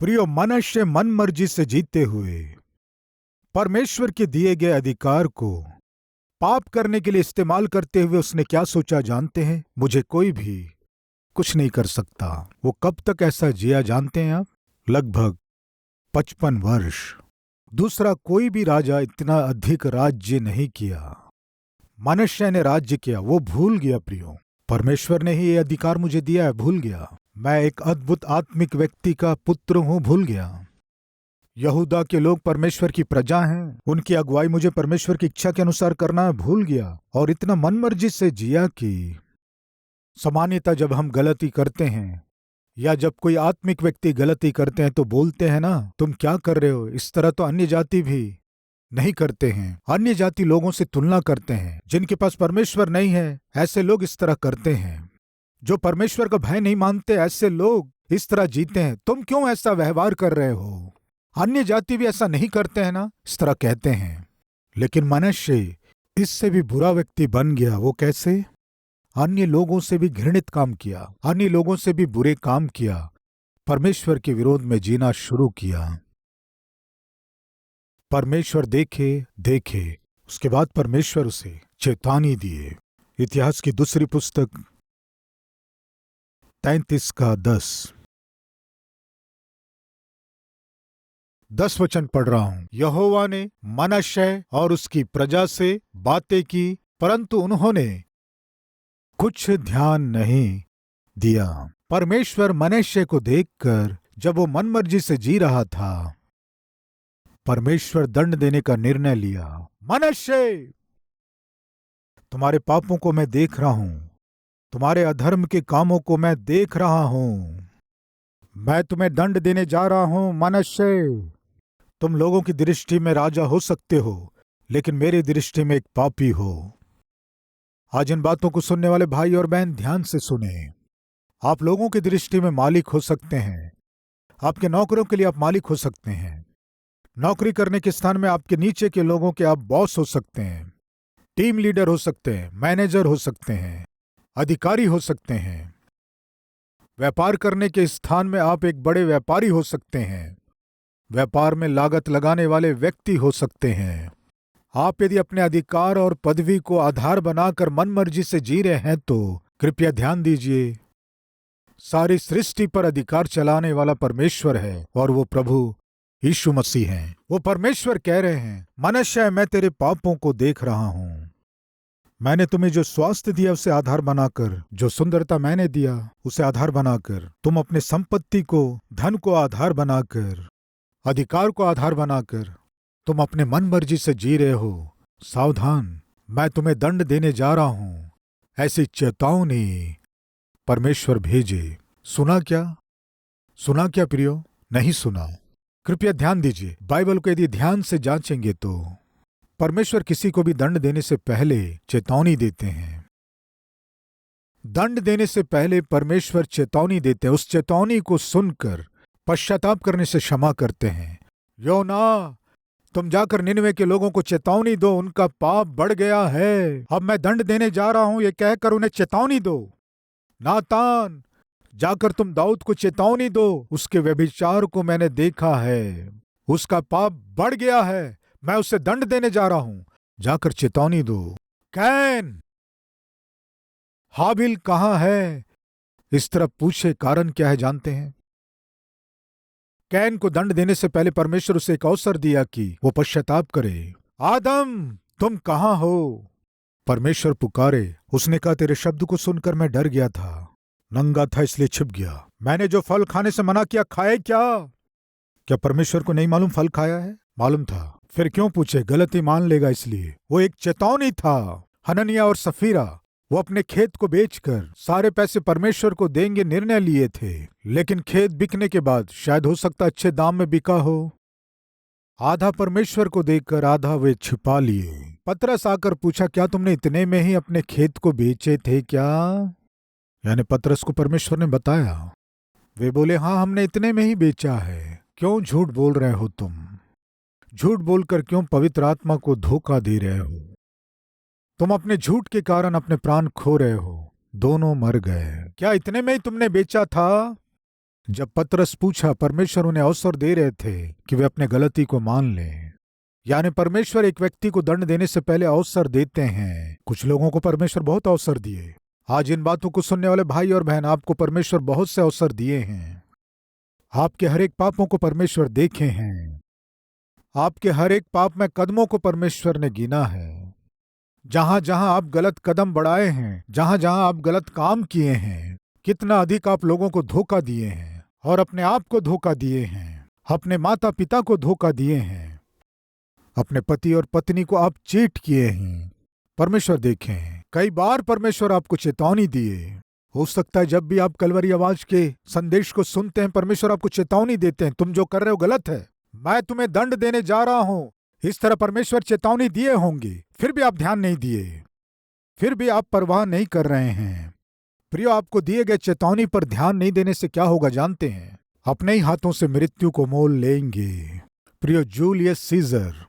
प्रियो, मनुष्य मन मर्जी से जीते हुए परमेश्वर के दिए गए अधिकार को पाप करने के लिए इस्तेमाल करते हुए उसने क्या सोचा जानते हैं? मुझे कोई भी कुछ नहीं कर सकता। वो कब तक ऐसा जिया जानते हैं आप? लगभग 55 वर्ष। दूसरा कोई भी राजा इतना अधिक राज्य नहीं किया। मनुष्य ने राज्य किया, वो भूल गया। प्रियो, परमेश्वर ने ही ये अधिकार मुझे दिया है, भूल गया। मैं एक अद्भुत आत्मिक व्यक्ति का पुत्र हूं, भूल गया। यहूदा के लोग परमेश्वर की प्रजा हैं, उनकी अगुवाई मुझे परमेश्वर की इच्छा के अनुसार करना है, भूल गया। और इतना मनमर्जी से जिया कि सामान्यतः जब हम गलती करते हैं या जब कोई आत्मिक व्यक्ति गलती करते हैं तो बोलते हैं ना, तुम क्या कर रहे हो? इस तरह तो अन्य जाति भी नहीं करते हैं। अन्य जाति लोगों से तुलना करते हैं। जिनके पास परमेश्वर नहीं है ऐसे लोग इस तरह करते हैं। जो परमेश्वर का भय नहीं मानते ऐसे लोग इस तरह जीते हैं। तुम क्यों ऐसा व्यवहार कर रहे हो? अन्य जाति भी ऐसा नहीं करते हैं ना, इस तरह कहते हैं। लेकिन मनुष्य इससे भी बुरा व्यक्ति बन गया। वो कैसे? अन्य लोगों से भी घृणित काम किया, अन्य लोगों से भी बुरे काम किया, परमेश्वर के विरोध में जीना शुरू किया। परमेश्वर देखे उसके बाद परमेश्वर उसे चेतावनी दिए। इतिहास की दूसरी पुस्तक 33 का 10 वचन पढ़ रहा हूं। यहोवा ने मनुष्य और उसकी प्रजा से बातें की, परंतु उन्होंने कुछ ध्यान नहीं दिया। परमेश्वर मनुष्य को देखकर जब वो मनमर्जी से जी रहा था, परमेश्वर दंड देने का निर्णय लिया। मनुष्य, तुम्हारे पापों को मैं देख रहा हूं, तुम्हारे अधर्म के कामों को मैं देख रहा हूं। मैं तुम्हें दंड देने जा रहा हूं। मनुष्य, तुम लोगों की दृष्टि में राजा हो सकते हो, लेकिन मेरी दृष्टि में एक पापी हो। आज इन बातों को सुनने वाले भाई और बहन ध्यान से सुने। आप लोगों की दृष्टि में मालिक हो सकते हैं। आपके नौकरों के लिए आप मालिक हो सकते हैं। नौकरी करने के स्थान में आपके नीचे के लोगों के आप बॉस हो सकते हैं, टीम लीडर हो सकते हैं, मैनेजर हो सकते हैं, अधिकारी हो सकते हैं। व्यापार करने के स्थान में आप एक बड़े व्यापारी हो सकते हैं। व्यापार में लागत लगाने वाले व्यक्ति हो सकते हैं। आप यदि अपने अधिकार और पदवी को आधार बनाकर मनमर्जी से जी रहे हैं तो कृपया ध्यान दीजिए, सारी सृष्टि पर अधिकार चलाने वाला परमेश्वर है और वो प्रभु यीशु मसीह हैं। वो परमेश्वर कह रहे हैं, मनुष्य, मैं तेरे पापों को देख रहा हूं। मैंने तुम्हें जो स्वास्थ्य दिया उसे आधार बनाकर, जो सुंदरता मैंने दिया उसे आधार बनाकर, तुम अपने संपत्ति को, धन को आधार बनाकर, अधिकार को आधार बनाकर तुम अपने मन मर्जी से जी रहे हो। सावधान, मैं तुम्हें दंड देने जा रहा हूं। ऐसी चेतावनी परमेश्वर भेजे। सुना क्या प्रियो? नहीं सुना। कृपया ध्यान दीजिए। बाइबल को यदि ध्यान से जांचेंगे तो परमेश्वर किसी को भी दंड देने से पहले चेतावनी देते हैं। दंड देने से पहले परमेश्वर चेतावनी देते हैं। उस चेतावनी को सुनकर पश्चाताप करने से क्षमा करते हैं। योना, तुम जाकर निनवे के लोगों को चेतावनी दो, उनका पाप बढ़ गया है। अब मैं दंड देने जा रहा हूं, ये कहकर उन्हें चेतावनी दो। नातान, जाकर तुम दाऊद को चेतावनी दो, उसके व्यभिचार को मैंने देखा है, उसका पाप बढ़ गया है, मैं उसे दंड देने जा रहा हूं। जाकर चेतावनी दो। कैन, हाबिल कहां है? इस तरह पूछे, कारण क्या है जानते हैं? कैन को दंड देने से पहले परमेश्वर उसे एक अवसर दिया कि वो पश्चाताप करे। आदम, तुम कहां हो? परमेश्वर पुकारे। उसने कहा, तेरे शब्द को सुनकर मैं डर गया था, नंगा था इसलिए छिप गया। मैंने जो फल खाने से मना किया खाए क्या परमेश्वर को नहीं मालूम फल खाया है? मालूम था, फिर क्यों पूछे? गलती मान लेगा इसलिए। वो एक चेतावनी था। हननिया और सफीरा, वो अपने खेत को बेचकर सारे पैसे परमेश्वर को देंगे निर्णय लिए थे, लेकिन खेत बिकने के बाद शायद हो सकता अच्छे दाम में बिका हो। आधा परमेश्वर को देकर आधा वे छिपा लिए। पतरस आकर पूछा, क्या तुमने इतने में ही अपने खेत को बेचे थे क्या? यानी पतरस को परमेश्वर ने बताया। वे बोले, हाँ, हमने इतने में ही बेचा है। क्यों झूठ बोल रहे हो तुम? झूठ बोलकर क्यों पवित्र आत्मा को धोखा दे रहे हो? तुम अपने झूठ के कारण अपने प्राण खो रहे हो। दोनों मर गए। क्या इतने में ही तुमने बेचा था? जब पतरस पूछा, परमेश्वर उन्हें अवसर दे रहे थे कि वे अपने गलती को मान लें। यानी परमेश्वर एक व्यक्ति को दंड देने से पहले अवसर देते हैं। कुछ लोगों को परमेश्वर बहुत अवसर दिए। आज इन बातों को सुनने वाले भाई और बहन, आपको परमेश्वर बहुत से अवसर दिए हैं। आपके हर एक पापों को परमेश्वर देखे हैं। आपके हर एक पाप में कदमों को परमेश्वर ने गिना है। जहां जहां आप गलत कदम बढ़ाए हैं, जहां जहां आप गलत काम किए हैं, कितना अधिक आप लोगों को धोखा दिए हैं और अपने आप को धोखा दिए हैं, अपने माता पिता को धोखा दिए हैं, अपने पति और पत्नी को आप चीट किए हैं। परमेश्वर देखें, कई बार परमेश्वर आपको चेतावनी दिए। हो सकता है जब भी आप कलवरी आवाज के संदेश को सुनते हैं, परमेश्वर आपको चेतावनी देते हैं, तुम जो कर रहे हो गलत है, मैं तुम्हें दंड देने जा रहा हूं। इस तरह परमेश्वर चेतावनी दिए होंगे, फिर भी आप ध्यान नहीं दिए, फिर भी आप परवाह नहीं कर रहे हैं। प्रियो, आपको दिए गए चेतावनी पर ध्यान नहीं देने से क्या होगा जानते हैं? अपने ही हाथों से मृत्यु को मोल लेंगे। प्रियो, जूलियस सीजर,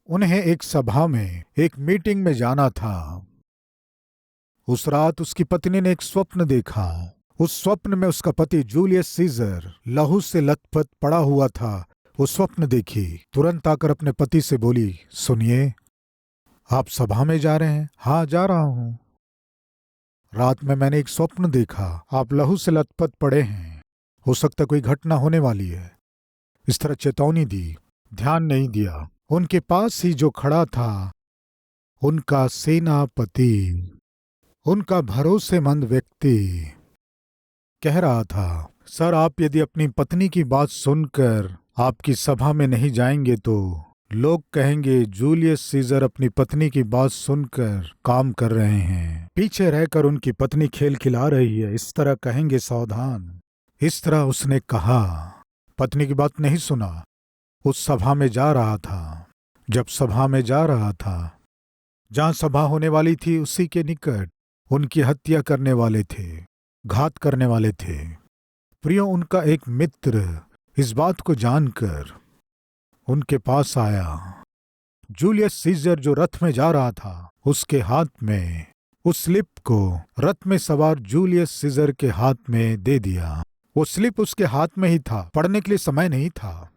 उन्हें एक सभा में, एक मीटिंग में जाना था। उस रात उसकी पत्नी ने एक स्वप्न देखा। उस स्वप्न में उसका पति जूलियस सीजर लहू से लथपथ पड़ा हुआ था। वो स्वप्न देखी, तुरंत आकर अपने पति से बोली, सुनिए, आप सभा में जा रहे हैं? हाँ, जा रहा हूं। रात में मैंने एक स्वप्न देखा, आप लहू से लथपथ पड़े हैं, हो सकता कोई घटना होने वाली है। इस तरह चेतावनी दी, ध्यान नहीं दिया। उनके पास ही जो खड़ा था, उनका सेनापति, उनका भरोसेमंद व्यक्ति कह रहा था, सर, आप यदि अपनी पत्नी की बात सुनकर आपकी सभा में नहीं जाएंगे तो लोग कहेंगे जूलियस सीजर अपनी पत्नी की बात सुनकर काम कर रहे हैं, पीछे रहकर उनकी पत्नी खेल खिला रही है, इस तरह कहेंगे, सावधान। इस तरह उसने कहा, पत्नी की बात नहीं सुना, उस सभा में जा रहा था। जब सभा में जा रहा था, जहां सभा होने वाली थी उसी के निकट उनकी हत्या करने वाले थे, घात करने वाले थे। प्रियो, उनका एक मित्र इस बात को जानकर उनके पास आया। जूलियस सीजर जो रथ में जा रहा था, उसके हाथ में उस स्लिप को रथ में सवार जूलियस सीजर के हाथ में दे दिया। वो स्लिप उसके हाथ में ही था, पढ़ने के लिए समय नहीं था।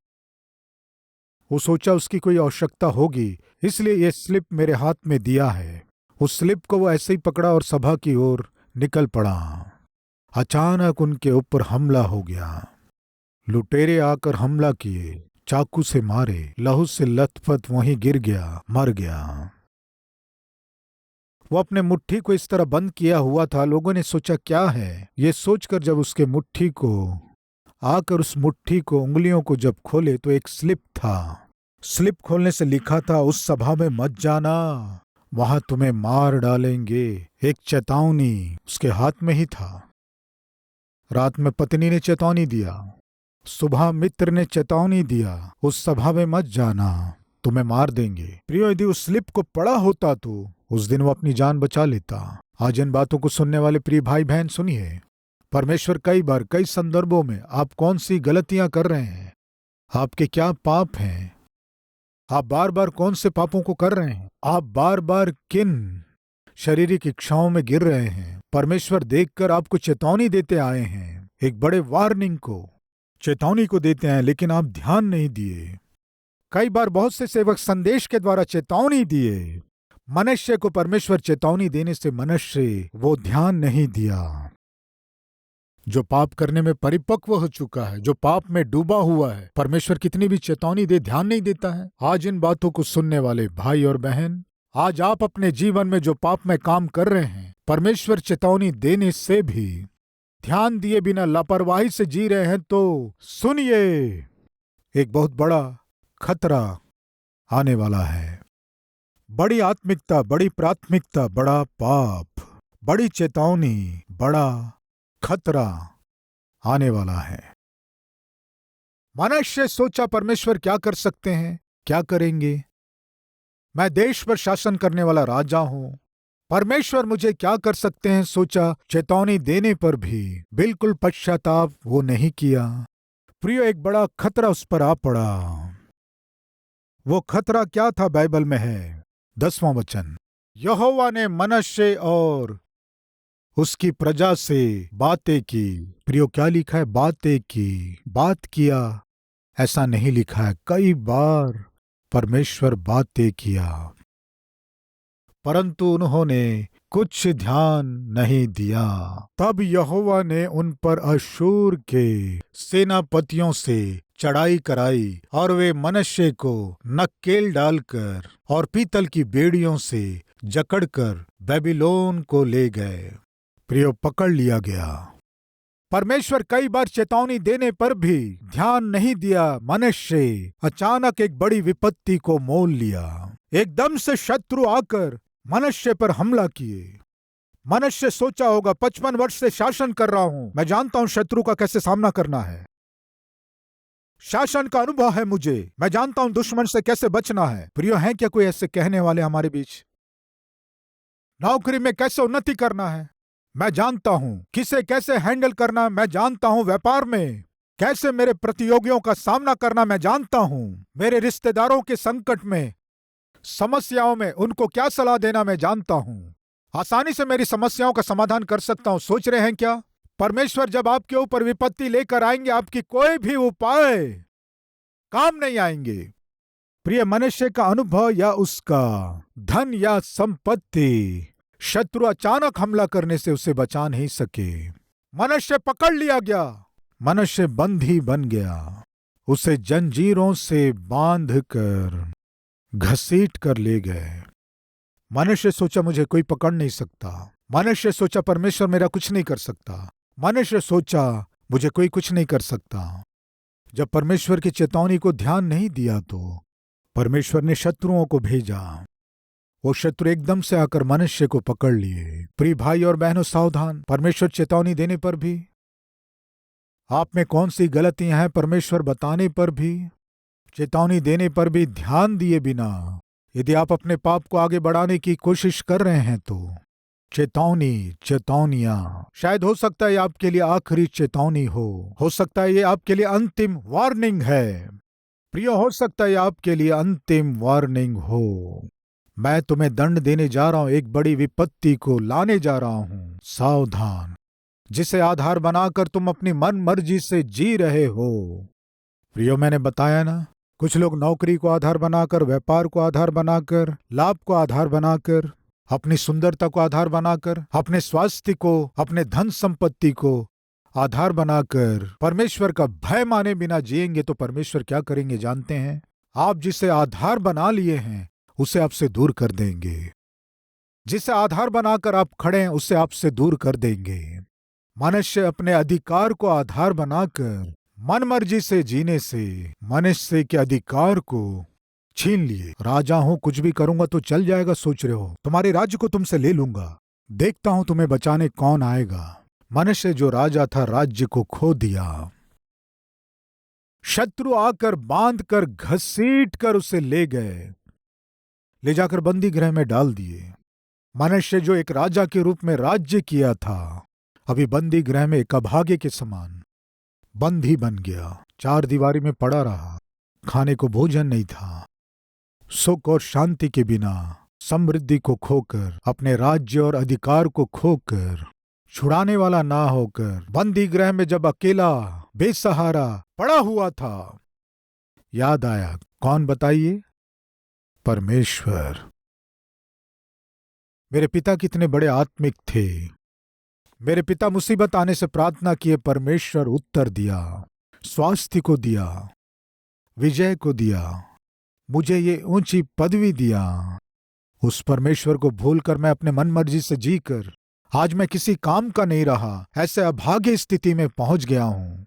वो सोचा उसकी कोई आवश्यकता होगी, इसलिए ये स्लिप मेरे हाथ में दिया है। उस स्लिप को वो ऐसे ही पकड़ा और सभा की ओर निकल पड़ा। अचानक उनके ऊपर हमला हो गया। लुटेरे आकर हमला किए, चाकू से मारे, लहू से लथपथ वहीं गिर गया, मर गया। वो अपने मुट्ठी को इस तरह बंद किया हुआ था। लोगों ने सोचा क्या है, ये सोचकर जब उसके मुट्ठी को आकर उस मुट्ठी को, उंगलियों को जब खोले तो एक स्लिप था। स्लिप खोलने से लिखा था, उस सभा में मत जाना, वहां तुम्हें मार डालेंगे। एक चेतावनी उसके हाथ में ही था। रात में पत्नी ने चेतावनी दिया, सुबह मित्र ने चेतावनी दिया, उस सभा में मत जाना, तुम्हें मार देंगे। प्रियो, यदि उस स्लिप को पढ़ा होता तो उस दिन वो अपनी जान बचा लेता। आज इन बातों को सुनने वाले प्रिय भाई बहन सुनिए, परमेश्वर कई बार, कई संदर्भों में आप कौन सी गलतियां कर रहे हैं, आपके क्या पाप हैं, आप बार बार कौन से पापों को कर रहे हैं, आप बार बार किन शारीरिक इच्छाओं में गिर रहे हैं, परमेश्वर देखकर आपको चेतावनी देते आए हैं। एक बड़े वार्निंग को, चेतावनी को देते हैं, लेकिन आप ध्यान नहीं दिए। कई बार बहुत से सेवक संदेश के द्वारा चेतावनी दिए, मनुष्य को परमेश्वर चेतावनी देने से मनुष्य वो ध्यान नहीं दिया। जो पाप करने में परिपक्व हो चुका है, जो पाप में डूबा हुआ है, परमेश्वर कितनी भी चेतावनी दे, ध्यान नहीं देता है। आज इन बातों को सुनने वाले भाई और बहन, आज आप अपने जीवन में जो पाप में काम कर रहे हैं, परमेश्वर चेतावनी देने से भी ध्यान दिए बिना लापरवाही से जी रहे हैं, तो सुनिए, एक बहुत बड़ा खतरा आने वाला है। बड़ी आत्मिकता, बड़ी प्राथमिकता, बड़ा पाप, बड़ी चेतावनी, बड़ा खतरा आने वाला है। मनुष्य सोचा, परमेश्वर क्या कर सकते हैं, क्या करेंगे? मैं देश पर शासन करने वाला राजा हूं, परमेश्वर मुझे क्या कर सकते हैं? सोचा। चेतावनी देने पर भी बिल्कुल पश्चाताप वो नहीं किया। प्रियो, एक बड़ा खतरा उस पर आ पड़ा। वो खतरा क्या था? बाइबल में है 10वां वचन, यहोवा ने मनुष्य और उसकी प्रजा से बातें की। प्रियो, क्या लिखा है? बातें की, बात किया, ऐसा नहीं लिखा है। कई बार परमेश्वर बातें किया, परंतु उन्होंने कुछ ध्यान नहीं दिया। तब यहोवा ने उन पर अश्शूर के सेनापतियों से चढ़ाई कराई और वे मनुष्य को नक्केल डालकर और पीतल की बेड़ियों से जकड़कर बेबीलोन को ले गए। प्रियो, पकड़ लिया गया। परमेश्वर कई बार चेतावनी देने पर भी ध्यान नहीं दिया। मनुष्य अचानक एक बड़ी विपत्ति को मोल लिया। एकदम से शत्रु आकर मनुष्य पर हमला किए। मनुष्य सोचा होगा, 55 वर्ष से शासन कर रहा हूं, मैं जानता हूं शत्रु का कैसे सामना करना है, शासन का अनुभव है मुझे, मैं जानता हूं दुश्मन से कैसे बचना है। प्रियो, हैं क्या कोई ऐसे कहने वाले हमारे बीच? नौकरी में कैसे उन्नति करना है मैं जानता हूं, किसे कैसे हैंडल करना मैं जानता हूं, व्यापार में कैसे मेरे प्रतियोगियों का सामना करना मैं जानता हूं, मेरे रिश्तेदारों के संकट में, समस्याओं में उनको क्या सलाह देना मैं जानता हूं, आसानी से मेरी समस्याओं का समाधान कर सकता हूं। सोच रहे हैं क्या परमेश्वर जब आपके ऊपर विपत्ति लेकर आएंगे, आपकी कोई भी उपाय काम नहीं आएंगे? प्रिय, मनुष्य का अनुभव या उसका धन या संपत्ति शत्रु अचानक हमला करने से उसे बचा नहीं सके। मनुष्य पकड़ लिया गया, मनुष्य बंधी बन गया, उसे जंजीरों से बांधकर घसीट कर ले गए। मनुष्य सोचा मुझे कोई पकड़ नहीं सकता, मनुष्य सोचा परमेश्वर मेरा कुछ नहीं कर सकता, मनुष्य सोचा मुझे कोई कुछ नहीं कर सकता। जब परमेश्वर की चेतावनी को ध्यान नहीं दिया तो परमेश्वर ने शत्रुओं को भेजा। वो शत्रु एकदम से आकर मनुष्य को पकड़ लिए। प्रिय भाई और बहनों, सावधान। परमेश्वर चेतावनी देने पर भी, आप में कौन सी गलतियां हैं परमेश्वर बताने पर भी, चेतावनी देने पर भी ध्यान दिए बिना यदि आप अपने पाप को आगे बढ़ाने की कोशिश कर रहे हैं तो चेतावनियां शायद हो सकता है आपके लिए आखिरी चेतावनी हो सकता है ये आपके लिए अंतिम वार्निंग है। प्रियो, हो सकता है आपके लिए अंतिम वार्निंग हो। मैं तुम्हें दंड देने जा रहा हूं, एक बड़ी विपत्ति को लाने जा रहा हूं, सावधान। जिसे आधार बनाकर तुम अपनी मन मर्जी से जी रहे हो। प्रियो, मैंने बताया ना, कुछ लोग नौकरी को आधार बनाकर, व्यापार को आधार बनाकर, लाभ को आधार बनाकर, अपनी सुंदरता को आधार बनाकर, अपने स्वास्थ्य को, अपने धन संपत्ति को आधार बनाकर परमेश्वर का भय माने बिना जिएंगे तो परमेश्वर क्या करेंगे जानते हैं? आप जिसे आधार बना लिए हैं उसे आपसे दूर कर देंगे। जिसे आधार बनाकर आप खड़े हैं उसे आपसे दूर कर देंगे। मनुष्य अपने अधिकार को आधार बनाकर मनमर्जी से जीने से मनुष्य के अधिकार को छीन लिए। राजा हूं, कुछ भी करूंगा तो चल जाएगा, सोच रहे हो? तुम्हारे राज्य को तुमसे ले लूंगा, देखता हूं तुम्हें बचाने कौन आएगा। मनुष्य जो राजा था, राज्य को खो दिया। शत्रु आकर बांध कर घसीट कर उसे ले गए, ले जाकर बंदी गृह में डाल दिए। मनुष्य जो एक राजा के रूप में राज्य किया था, अभी बंदी गृह में एक अभागे के समान बंदी बन गया। 4 दीवारी में पड़ा रहा, खाने को भोजन नहीं था। सुख और शांति के बिना, समृद्धि को खोकर, अपने राज्य और अधिकार को खोकर, छुड़ाने वाला ना होकर बंदी गृह में जब अकेला बेसहारा पड़ा हुआ था, याद आया कौन बताइए? परमेश्वर। मेरे पिता कितने बड़े आत्मिक थे। मेरे पिता मुसीबत आने से प्रार्थना किए, परमेश्वर उत्तर दिया, स्वास्थ्य को दिया, विजय को दिया, मुझे ये ऊंची पदवी दिया। उस परमेश्वर को भूलकर मैं अपने मन मर्जी से जीकर आज मैं किसी काम का नहीं रहा, ऐसे अभागे स्थिति में पहुंच गया हूं।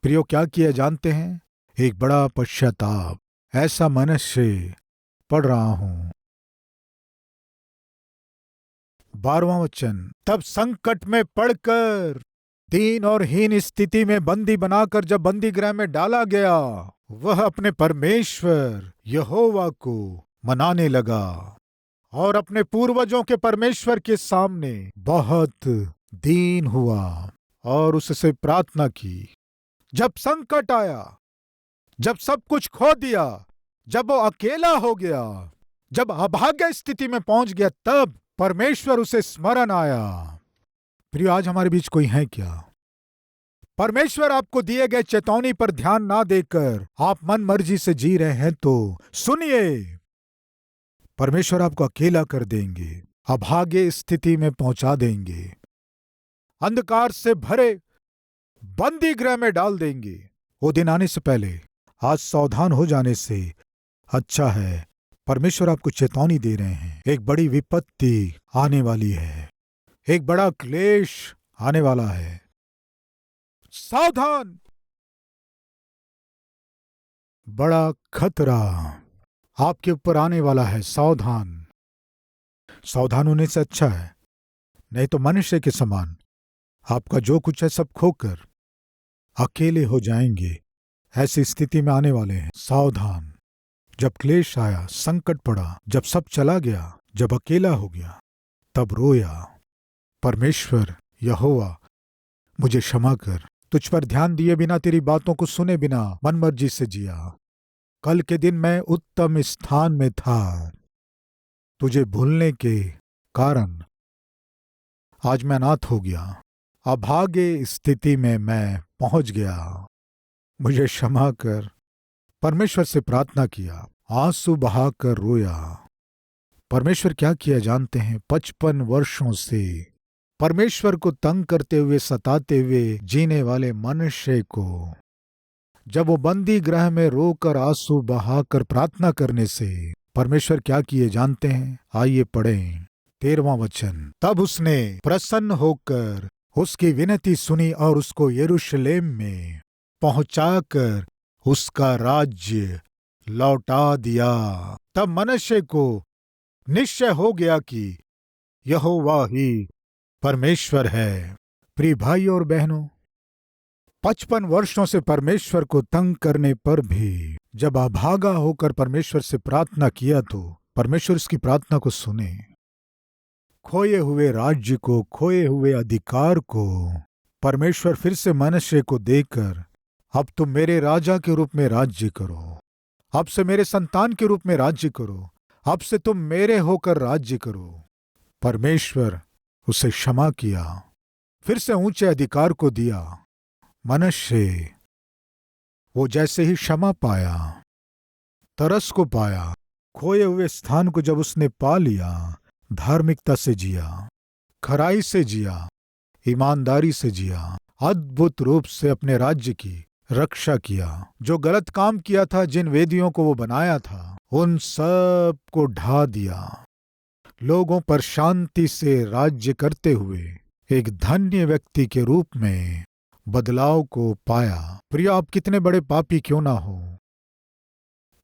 प्रियो, क्या किया जानते हैं? एक बड़ा पश्चाताप, ऐसा मनुष्य पढ़ रहा हूं। 12वां वचन, तब संकट में पड़कर, दीन और हीन स्थिति में बंदी बनाकर जब बंदी गृह में डाला गया, वह अपने परमेश्वर यहोवा को मनाने लगा और अपने पूर्वजों के परमेश्वर के सामने बहुत दीन हुआ और उससे प्रार्थना की। जब संकट आया, जब सब कुछ खो दिया, जब वो अकेला हो गया, जब अभाग्य स्थिति में पहुंच गया, तब परमेश्वर उसे स्मरण आया। प्रिय, आज हमारे बीच कोई है क्या? परमेश्वर आपको दिए गए चेतावनी पर ध्यान ना देकर आप मन मर्जी से जी रहे हैं तो सुनिए, परमेश्वर आपको अकेला कर देंगे, अभागे स्थिति में पहुंचा देंगे, अंधकार से भरे बंदी गृह में डाल देंगे। वो दिन आने से पहले आज सावधान हो जाने से अच्छा है। परमेश्वर आपको चेतावनी दे रहे हैं, एक बड़ी विपत्ति आने वाली है, एक बड़ा क्लेश आने वाला है, सावधान। बड़ा खतरा आपके ऊपर आने वाला है, सावधान। सावधान होने से अच्छा है, नहीं तो मनुष्य के समान आपका जो कुछ है सब खोकर अकेले हो जाएंगे। ऐसी स्थिति में आने वाले हैं, सावधान। जब क्लेश आया, संकट पड़ा, जब सब चला गया, जब अकेला हो गया, तब रोया, परमेश्वर यहोवा मुझे क्षमा कर। तुझ पर ध्यान दिए बिना, तेरी बातों को सुने बिना मनमर्जी से जिया। कल के दिन मैं उत्तम स्थान में था, तुझे भूलने के कारण आज मैं अनाथ हो गया, अभागे स्थिति में मैं पहुंच गया, मुझे क्षमा कर। परमेश्वर से प्रार्थना किया, आंसू बहाकर रोया। परमेश्वर क्या किया जानते हैं? 55 वर्षों से परमेश्वर को तंग करते हुए, सताते हुए जीने वाले मनुष्य को जब वो बंदी गृह में रोकर आंसू बहाकर प्रार्थना करने से परमेश्वर क्या किए जानते हैं? आइए पढ़ें 13वां वचन। तब उसने प्रसन्न होकर उसकी विनती सुनी और उसको यरूशलेम में पहुंचाकर उसका राज्य लौटा दिया। तब मनुष्य को निश्चय हो गया कि यहोवा ही परमेश्वर है। प्रिय भाई और बहनों, 55 वर्षों से परमेश्वर को तंग करने पर भी जब अभागा होकर परमेश्वर से प्रार्थना किया तो परमेश्वर उसकी प्रार्थना को सुने। खोए हुए राज्य को, खोए हुए अधिकार को परमेश्वर फिर से मनुष्य को देकर, अब तुम मेरे राजा के रूप में राज्य करो, अब से मेरे संतान के रूप में राज्य करो, अब से तुम मेरे होकर राज्य करो। परमेश्वर उसे क्षमा किया, फिर से ऊंचे अधिकार को दिया। मनुष्य वो जैसे ही क्षमा पाया, तरस को पाया, खोए हुए स्थान को जब उसने पा लिया, धार्मिकता से जिया, खराई से जिया, ईमानदारी से जिया, अद्भुत रूप से अपने राज्य की रक्षा किया। जो गलत काम किया था, जिन वेदियों को वो बनाया था, उन सब को ढा दिया। लोगों पर शांति से राज्य करते हुए एक धन्य व्यक्ति के रूप में बदलाव को पाया। प्रिय, आप कितने बड़े पापी क्यों ना हो,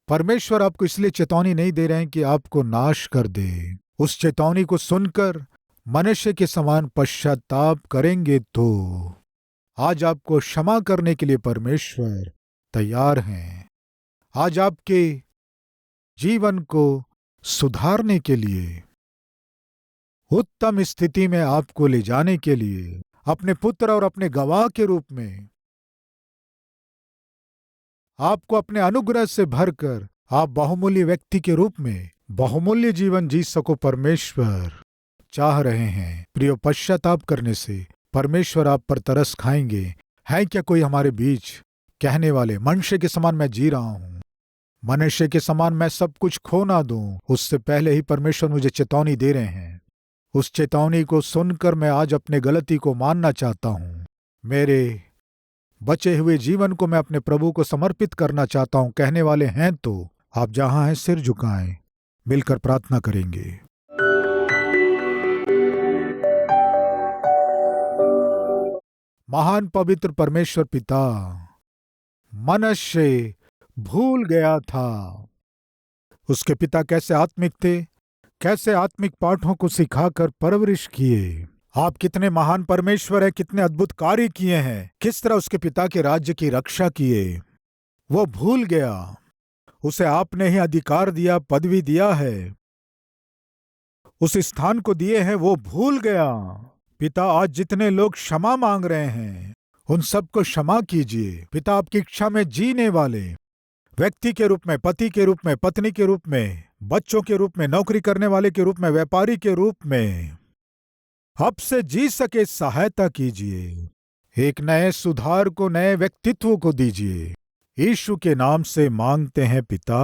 परमेश्वर आपको इसलिए चेतावनी नहीं दे रहे हैं कि आपको नाश कर दे। उस चेतावनी को सुनकर मनुष्य के समान पश्चाताप करेंगे तो आज आपको क्षमा करने के लिए परमेश्वर तैयार हैं। आज आपके जीवन को सुधारने के लिए, उत्तम स्थिति में आपको ले जाने के लिए, अपने पुत्र और अपने गवाह के रूप में आपको अपने अनुग्रह से भरकर आप बहुमूल्य व्यक्ति के रूप में बहुमूल्य जीवन जी सको, परमेश्वर चाह रहे हैं। प्रियो, पश्चाताप करने से परमेश्वर आप पर तरस खाएंगे। है क्या कोई हमारे बीच कहने वाले, मनुष्य के समान मैं जी रहा हूं, मनुष्य के समान मैं सब कुछ खो ना दूं? उससे पहले ही परमेश्वर मुझे चेतावनी दे रहे हैं। उस चेतावनी को सुनकर मैं आज अपने गलती को मानना चाहता हूं। मेरे बचे हुए जीवन को मैं अपने प्रभु को समर्पित करना चाहता हूं। कहने वाले हैं तो आप जहां हैं सिर झुकाएं, मिलकर प्रार्थना करेंगे। महान पवित्र परमेश्वर पिता, मनुष्य भूल गया था उसके पिता कैसे आत्मिक थे, कैसे आत्मिक पाठों को सिखाकर परवरिश किए। आप कितने महान परमेश्वर हैं, कितने अद्भुत कार्य किए हैं, किस तरह उसके पिता के राज्य की रक्षा किए। वो भूल गया। उसे आपने ही अधिकार दिया, पदवी दिया है, उस स्थान को दिए हैं, वो भूल गया। पिता, आज जितने लोग क्षमा मांग रहे हैं उन सबको क्षमा कीजिए। पिता, आपकी इच्छा में जीने वाले व्यक्ति के रूप में, पति के रूप में, पत्नी के रूप में, बच्चों के रूप में, नौकरी करने वाले के रूप में, व्यापारी के रूप में, अब से जी सके सहायता कीजिए, एक नए सुधार को, नए व्यक्तित्व को दीजिए। यीशु के नाम से मांगते हैं पिता,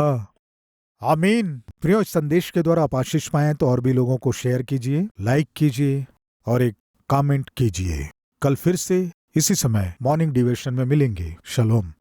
आमीन। प्रियो, इस संदेश के द्वारा आप आशीष पाएं तो और भी लोगों को शेयर कीजिए, लाइक कीजिए और एक कमेंट कीजिए। कल फिर से इसी समय मॉर्निंग डिवोशन में मिलेंगे। शलोम।